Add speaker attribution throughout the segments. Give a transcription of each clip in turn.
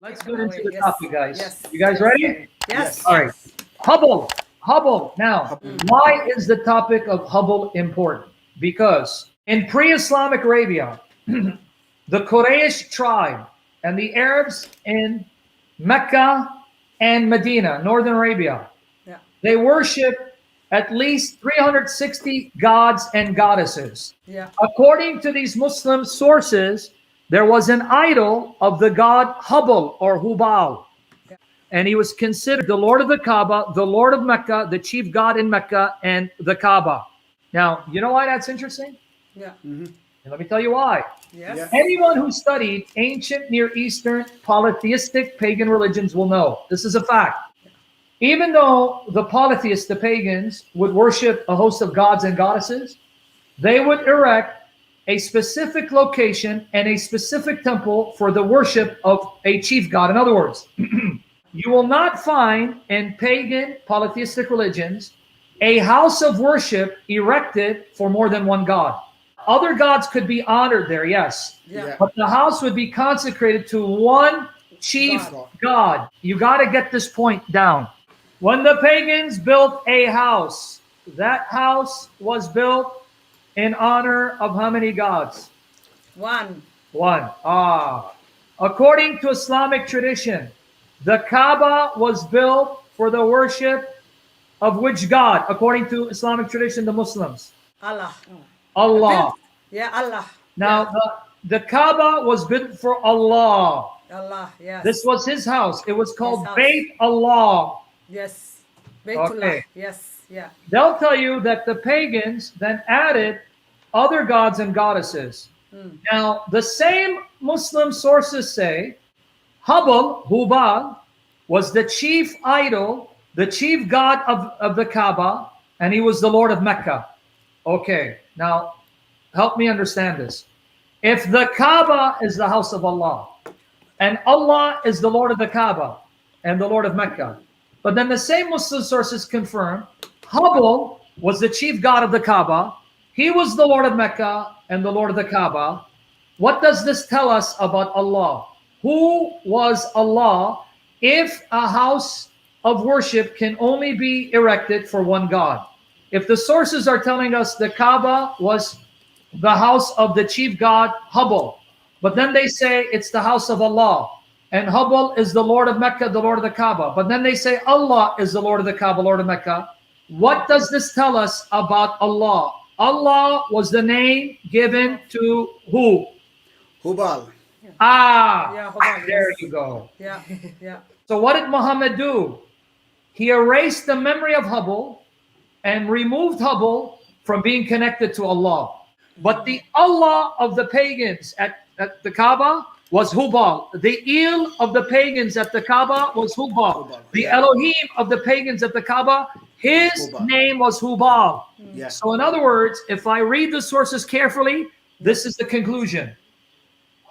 Speaker 1: Let's get into the
Speaker 2: Yes.
Speaker 1: topic, guys.
Speaker 2: Yes.
Speaker 1: You guys ready?
Speaker 2: Yes.
Speaker 1: All right. Hubble. Hubble. Now,
Speaker 3: Hubble.
Speaker 1: why is the topic of Hubble important? Because in pre-Islamic Arabia, the Quraysh tribe and the Arabs in Mecca and Medina, northern Arabia,
Speaker 2: Yeah.
Speaker 1: they worship at least 360 gods and goddesses.
Speaker 2: Yeah.
Speaker 1: According to these Muslim sources, there was an idol of the god Hubal or Hubal.
Speaker 2: Yeah.
Speaker 1: And he was considered the Lord of the Kaaba, the Lord of Mecca, the chief god in Mecca, and the Kaaba. Now, you know why that's interesting?
Speaker 2: Yeah.
Speaker 1: And let me tell you why.
Speaker 2: Yes.
Speaker 3: Yeah.
Speaker 1: Anyone who studied ancient Near Eastern polytheistic pagan religions will know this is a fact. Even though the polytheists, the pagans, would worship a host of gods and goddesses, they would erect a specific location and a specific temple for the worship of a chief god. In other words, you will not find in pagan polytheistic religions a house of worship erected for more than one god. Other gods could be honored there, yes,
Speaker 2: Yeah.
Speaker 1: but the house would be consecrated to one chief god. You got to get this point down. When the pagans built a house, that house was built in honor of how many gods?
Speaker 2: One.
Speaker 1: One. According to Islamic tradition, the Kaaba was built for the worship of which god? According to Islamic tradition, the Muslims.
Speaker 2: Allah.
Speaker 1: Allah.
Speaker 2: Yeah. Allah.
Speaker 1: Now, the Kaaba was built for Allah.
Speaker 2: Allah. Yes.
Speaker 1: This was his house. It was called
Speaker 2: His house.
Speaker 1: Bayt Allah.
Speaker 2: Yes. Baytullah.
Speaker 1: Okay.
Speaker 2: Yes. Yeah.
Speaker 1: They'll tell you that the pagans then added other gods and goddesses. Now, the same Muslim sources say Hubal was the chief idol, the chief god of the Kaaba, and he was the Lord of Mecca. Okay, now help me understand this. If the Kaaba is the house of Allah, and Allah is the Lord of the Kaaba and the Lord of Mecca, but then the same Muslim sources confirm Hubal was the chief god of the Kaaba, he was the Lord of Mecca and the Lord of the Kaaba. What does this tell us about Allah? Who was Allah if a house of worship can only be erected for one God? If the sources are telling us the Kaaba was the house of the chief god Hubal, but then they say it's the house of Allah, and Hubal is the Lord of Mecca, the Lord of the Kaaba, but then they say Allah is the Lord of the Kaaba, Lord of Mecca. What does this tell us about Allah? Allah was the name given to who?
Speaker 3: Hubal.
Speaker 2: Yeah, Hubal,
Speaker 1: There
Speaker 2: yes.
Speaker 1: you go.
Speaker 2: Yeah. Yeah.
Speaker 1: So what did Muhammad do? He erased the memory of Hubal and removed Hubal from being connected to Allah. But the Allah of the pagans at the Kaaba was Hubal. The El of the pagans at the Kaaba was Hubal. The Elohim of the pagans at the Kaaba, his
Speaker 3: Hubal.
Speaker 1: name was Hubal.
Speaker 3: Yeah.
Speaker 1: So in other words, if I read the sources carefully, this is the conclusion.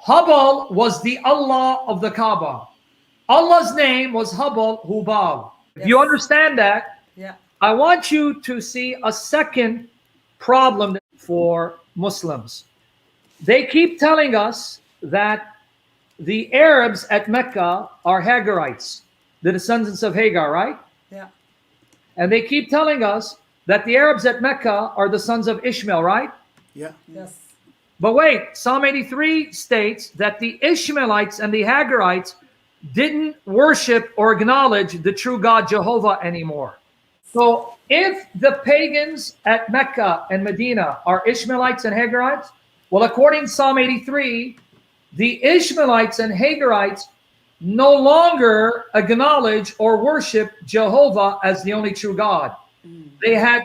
Speaker 1: Hubal was the Allah of the Kaaba. Allah's name was Hubal. If you
Speaker 2: Yes.
Speaker 1: understand that,
Speaker 2: Yeah.
Speaker 1: I want you to see a second problem for Muslims. They keep telling us that the Arabs at Mecca are Hagarites, the descendants of Hagar, right?
Speaker 2: Yeah.
Speaker 1: And they keep telling us that the Arabs at Mecca are the sons of Ishmael, right?
Speaker 3: Yeah.
Speaker 2: Yes.
Speaker 1: But wait, Psalm 83 states that the Ishmaelites and the Hagarites didn't worship or acknowledge the true God Jehovah anymore. So if the pagans at Mecca and Medina are Ishmaelites and Hagarites, well, according to Psalm 83, the Ishmaelites and Hagarites no longer acknowledge or worship Jehovah as the only true God. They had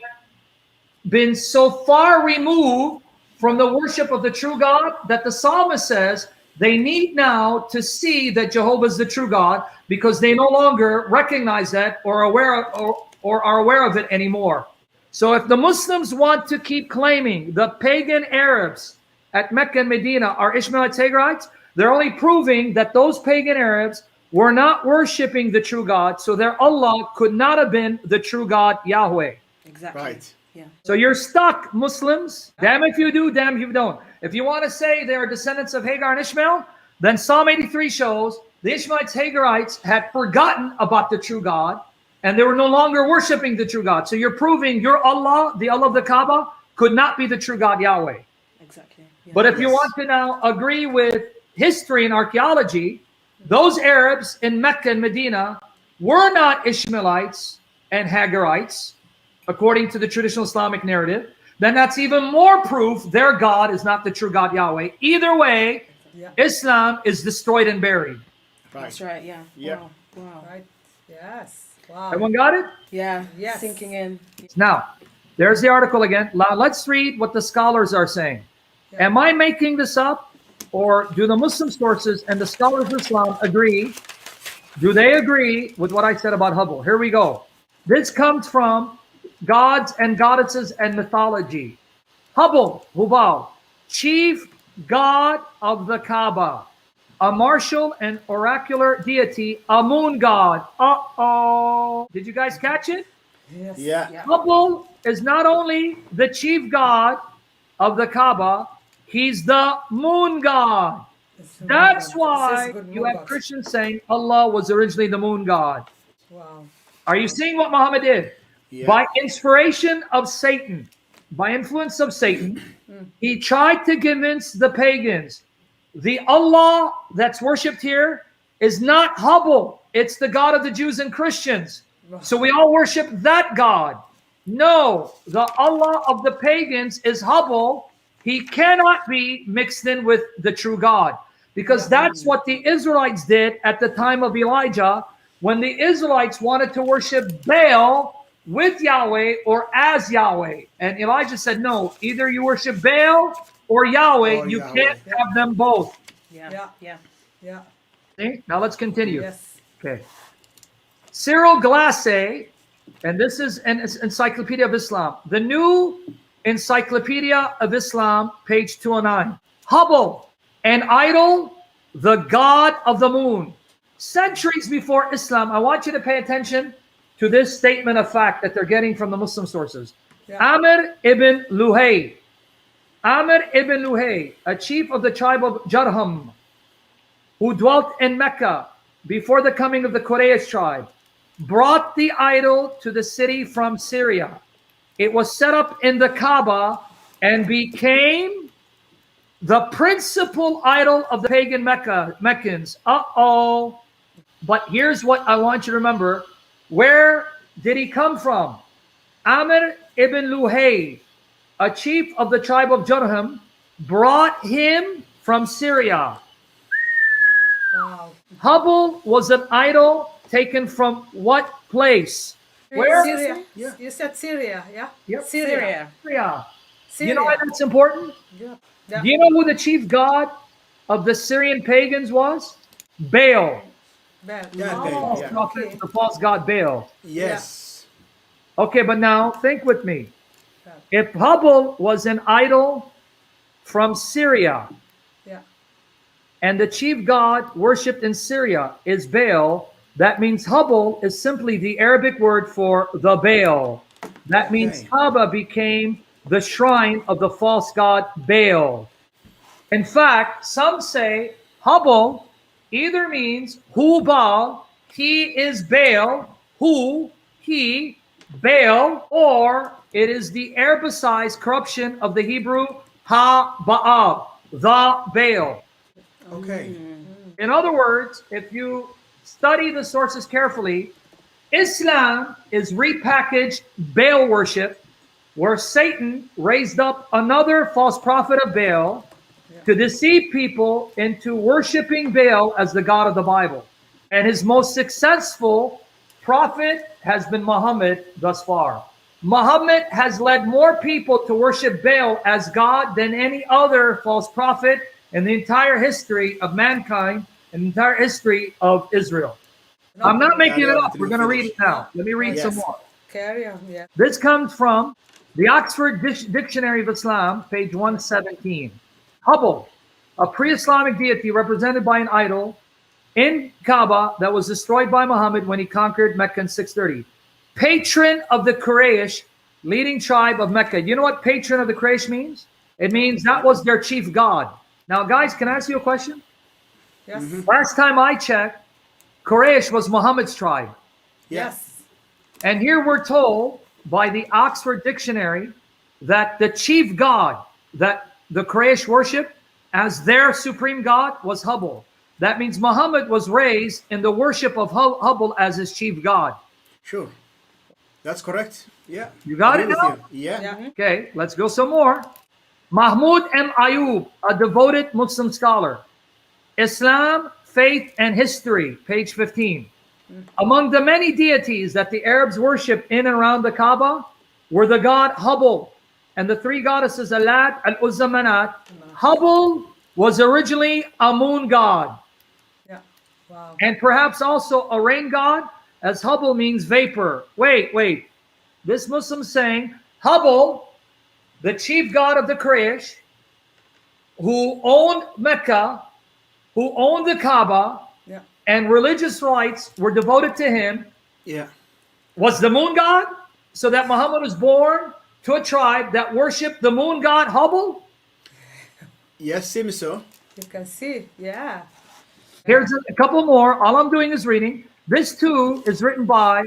Speaker 1: been so far removed from the worship of the true God that the psalmist says they need now to see that Jehovah is the true God because they no longer recognize that or are aware of it anymore. So if the Muslims want to keep claiming the pagan Arabs at Mecca and Medina are Ishmaelites, Hagarites, they're only proving that those pagan Arabs were not worshiping the true God, so their Allah could not have been the true God, Yahweh.
Speaker 2: Exactly.
Speaker 3: Right.
Speaker 2: Yeah.
Speaker 1: So you're stuck, Muslims. Damn if you do, damn if you don't. If you want to say they are descendants of Hagar and Ishmael, then Psalm 83 shows the Ishmaelites, Hagarites had forgotten about the true God, and they were no longer worshiping the true God. So you're proving your Allah, the Allah of the Kabah, could not be the true God Yahweh.
Speaker 2: Exactly. Yeah.
Speaker 1: But if you want to now agree with history and archaeology, those Arabs in Mecca and Medina were not Ishmaelites and Hagarites, according to the traditional Islamic narrative. Then that's even more proof their God is not the true God Yahweh. Either way, Islam is destroyed and buried.
Speaker 3: Right.
Speaker 2: That's right. Yeah.
Speaker 3: Yeah.
Speaker 2: Wow. Wow.
Speaker 4: Right. Yes. Wow.
Speaker 1: Everyone got it?
Speaker 2: Yeah.
Speaker 4: Yes.
Speaker 2: Sinking in.
Speaker 1: Now, there's the article again. Now, let's read what the scholars are saying.
Speaker 4: Yeah.
Speaker 1: Am I making this up, or do the Muslim sources and the scholars of Islam agree? Do they agree with what I said about Hubal? Here we go. This comes from Gods and Goddesses and Mythology. Hubal, Hubal, chief god of the Kabah, a martial and oracular deity, a moon god. Uh-oh. Did you guys catch it?
Speaker 4: Yes.
Speaker 3: Yeah.
Speaker 1: Hubal is not only the chief god of the Kaaba, he's the moon god. That's why you have Christians saying Allah was originally the moon god.
Speaker 4: Wow.
Speaker 1: Are you seeing what Muhammad did?
Speaker 3: Yeah.
Speaker 1: By inspiration of Satan, by influence of Satan, he tried to convince the pagans the Allah that's worshipped here is not Hubal. It's the God of the Jews and Christians. So we all worship that God. No, the Allah of the pagans is Hubal. He cannot be mixed in with the true God, because that's what the Israelites did at the time of Elijah, when the Israelites wanted to worship Baal with Yahweh or as Yahweh. And Elijah said, no, either you worship Baal or Yahweh.
Speaker 3: Or
Speaker 1: you
Speaker 3: Yahweh.
Speaker 1: can't have them both.
Speaker 2: Yeah.
Speaker 4: Yeah.
Speaker 2: Yeah.
Speaker 4: Yeah.
Speaker 1: See? Now let's continue.
Speaker 4: Yes.
Speaker 1: Okay. Cyril Glasse, and this is an Encyclopedia of Islam. The new Encyclopedia of Islam, page 209. Hubal, an idol, the god of the moon. Centuries before Islam, I want you to pay attention to this statement of fact that they're getting from the Muslim sources.
Speaker 4: Yeah.
Speaker 1: Amr ibn Luhay. Amr ibn Luhay, a chief of the tribe of Jarham, who dwelt in Mecca before the coming of the Quraysh tribe, brought the idol to the city from Syria. It was set up in the Kabah and became the principal idol of the pagan Meccans. Uh-oh. But here's what I want you to remember. Where did he come from? Amr ibn Luhay, a chief of the tribe of Jarham, brought him from Syria.
Speaker 4: Wow.
Speaker 1: Hubal was an idol taken from what place? Where?
Speaker 4: Syria.
Speaker 3: Yeah.
Speaker 4: You said Syria, yeah?
Speaker 1: Yep.
Speaker 4: Syria.
Speaker 1: Syria.
Speaker 4: Syria.
Speaker 1: You know why that's important?
Speaker 4: Yeah.
Speaker 1: Do you know who the chief god of the Syrian pagans was? Baal.
Speaker 4: Bad.
Speaker 3: Yeah,
Speaker 4: Oh,
Speaker 3: yeah.
Speaker 4: okay.
Speaker 1: The false god Baal.
Speaker 3: Yes.
Speaker 1: Okay, but now think with me.
Speaker 4: Yeah.
Speaker 1: If Hubal was an idol from Syria,
Speaker 4: Yeah.
Speaker 1: and the chief god worshipped in Syria is Baal, that means Hubal is simply the Arabic word for the Baal. That means
Speaker 3: Okay.
Speaker 1: Kaaba became the shrine of the false god Baal. In fact, some say Hubal either means Hubal, he is Baal, who, he, Baal, or it is the Arabicized corruption of the Hebrew Ha-Baal, the Baal.
Speaker 3: Okay.
Speaker 1: In other words, if you study the sources carefully, Islam is repackaged Baal worship, where Satan raised up another false prophet of Baal to deceive people into worshiping Baal as the God of the Bible. And his most successful prophet has been Muhammad thus far. Muhammad has led more people to worship Baal as God than any other false prophet in the entire history of mankind and the entire history of Israel. I'm not making it up. We're going to read it now. Let me read some
Speaker 3: Yes.
Speaker 1: more.
Speaker 4: Carry on, yeah.
Speaker 1: This comes from the Oxford Dictionary of Islam, page 117. Hubal, a pre-Islamic deity represented by an idol in Kaaba that was destroyed by Muhammad when he conquered Mecca in 630. Patron of the Quraysh, leading tribe of Mecca. You know what patron of the Quraysh means? It means that was their chief god. Now, guys, can I ask you a question?
Speaker 4: Yes.
Speaker 1: Last time I checked, Quraysh was Muhammad's tribe.
Speaker 3: Yeah.
Speaker 4: Yes.
Speaker 1: And here we're told by the Oxford Dictionary that the chief god that the Quraysh worshiped as their supreme god was Hubal. That means Muhammad was raised in the worship of Hubal as his chief god.
Speaker 3: Sure. That's correct. Yeah.
Speaker 1: You got
Speaker 3: Agree
Speaker 1: it
Speaker 3: with
Speaker 1: now?
Speaker 3: you. Yeah.
Speaker 4: Yeah.
Speaker 1: Okay, let's go some more. Mahmoud M. Ayub, a devoted Muslim scholar. Islam, Faith, and History, page 15. Among the many deities that the Arabs worship in and around the Kabah were the god Hubal and the three goddesses Alat, Al-Uzza, Manat. Hubal was originally a moon god
Speaker 4: Yeah. Wow.
Speaker 1: and perhaps also a rain god, as Hubal means vapor. Wait. This Muslim saying Hubal, the chief god of the Quraysh, who owned Mecca, who owned the Kaaba,
Speaker 4: Yeah.
Speaker 1: and religious rites were devoted to him,
Speaker 3: Yeah.
Speaker 1: was the moon god, so that Muhammad was born to a tribe that worshipped the moon god Hubal.
Speaker 3: Yes, seems so.
Speaker 4: You can see. Yeah.
Speaker 1: Here's a couple more. All I'm doing is reading. This too is written by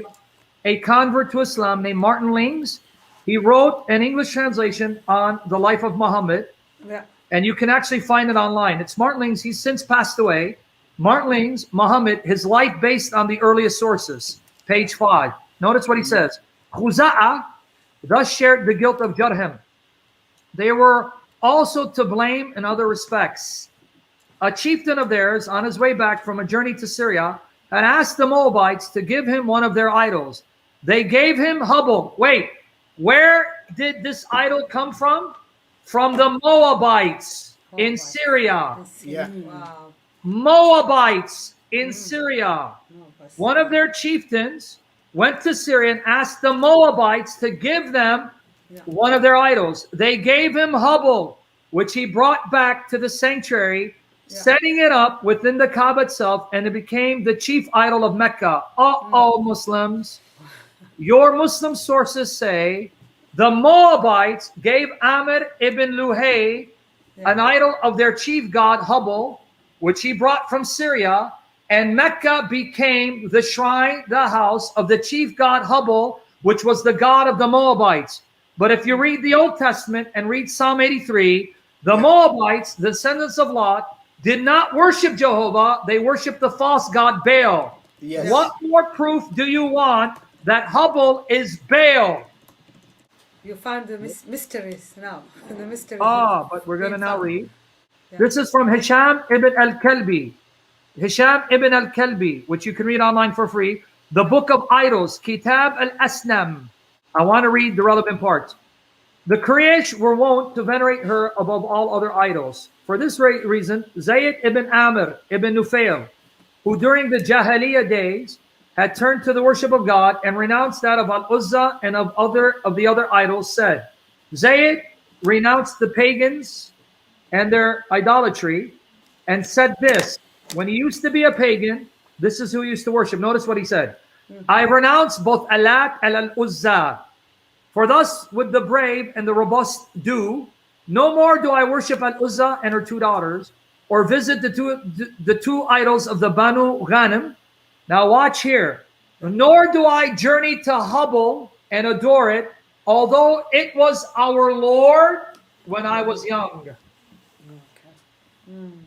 Speaker 1: a convert to Islam named Martin Lings. He wrote an English translation on the life of Muhammad,
Speaker 4: Yeah.
Speaker 1: and you can actually find it online. It's Martin Lings. He's since passed away. Martin Lings, Muhammad, his life based on the earliest sources. Page 5. Notice what he says. Khuza'a thus shared the guilt of Jarham. They were also to blame in other respects. A chieftain of theirs, on his way back from a journey to Syria, had asked the Moabites to give him one of their idols. They gave him Hubal. Wait, where did this idol come from? From the Moabites in
Speaker 4: Moabites.
Speaker 1: Syria.
Speaker 3: Yeah.
Speaker 4: Wow.
Speaker 1: Moabites in Syria.
Speaker 4: No, but
Speaker 1: One of their chieftains went to Syria and asked the Moabites to give them one of their idols. They gave him Hubal, which he brought back to the sanctuary, setting it up within the Kaaba itself, and it became the chief idol of Mecca. Uh-oh, Muslims. Your Muslim sources say the Moabites gave Amr ibn Luhay an idol of their chief god Hubal, which he brought from Syria, and Mecca became the shrine, the house of the chief god Hubal, which was the god of the Moabites. But if you read the Old Testament and read Psalm 83, the Moabites, the descendants of Lot, did not worship Jehovah. They worshiped the false god Baal.
Speaker 3: Yes.
Speaker 1: What more proof do you want that Hubal is Baal?
Speaker 4: you found the mysteries now. The mysteries.
Speaker 1: But we're going to now read.
Speaker 4: Yeah.
Speaker 1: This is from Hisham ibn al-Kalbi. Hisham ibn al-Kalbi, which you can read online for free. The Book of Idols, Kitab al-Asnam. I want to read the relevant parts. The Quraysh were wont to venerate her above all other idols. For this reason, Zayd ibn Amr ibn Nufail, who during the Jahiliyyah days had turned to the worship of God and renounced that of Al-Uzza and of the other idols, said, Zayd renounced the pagans and their idolatry and said this. When he used to be a pagan, this is who he used to worship. Notice what he said. I renounce both Alat and Al-Uzza. For thus would the brave and the robust do. No more do I worship Al-Uzza and her two daughters, or visit the two idols of the Banu Ghanim. Now watch here. Nor do I journey to Hubal and adore it, although it was our Lord when I was young.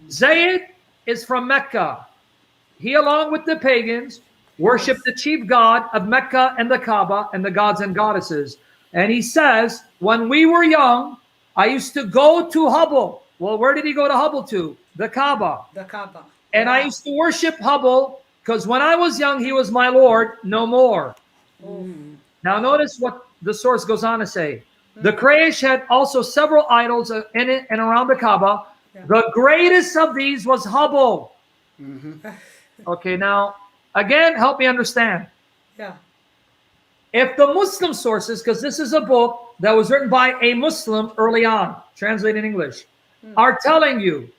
Speaker 1: Zayd is from Mecca. He, along with the pagans, worshipped the chief god of Mecca and the Kaaba and the gods and goddesses. And he says, when we were young, I used to go to Hubal. Well, where did he go to Hubal to? The Kaaba.
Speaker 4: The Kaaba.
Speaker 1: And I used to worship Hubal because when I was young, he was my Lord, no more. Now notice what the source goes on to say. The Quraysh had also several idols in it and around the Kaaba. The greatest of these was Hubal. Okay, now, again, help me understand.
Speaker 4: Yeah.
Speaker 1: If the Muslim sources, because this is a book that was written by a Muslim early on, translated in English, are telling you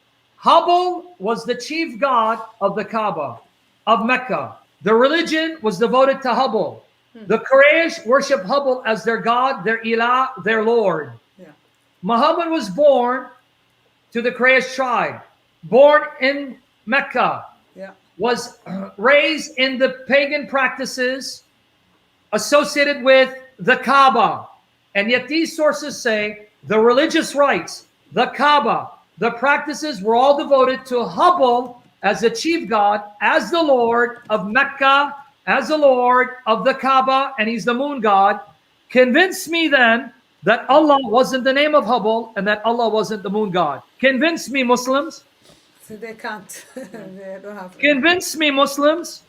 Speaker 1: Hubal was the chief god of the Kaaba, of Mecca. The religion was devoted to Hubal. The Quraysh worship Hubal as their god, their ilah, their lord. Muhammad was born to the Quraysh tribe, born in Mecca
Speaker 2: Yeah.
Speaker 1: was raised in the pagan practices associated with the Kabah. And yet these sources say the religious rites, the Kabah, the practices were all devoted to Hubal as the chief god, as the Lord of Mecca, as the Lord of the Kaaba, and he's the moon god. Convince me then that Allah wasn't the name of Hubal and that Allah wasn't the moon god. Convince me, Muslims.
Speaker 2: So they can't. They don't have.
Speaker 1: Convince me, Muslims.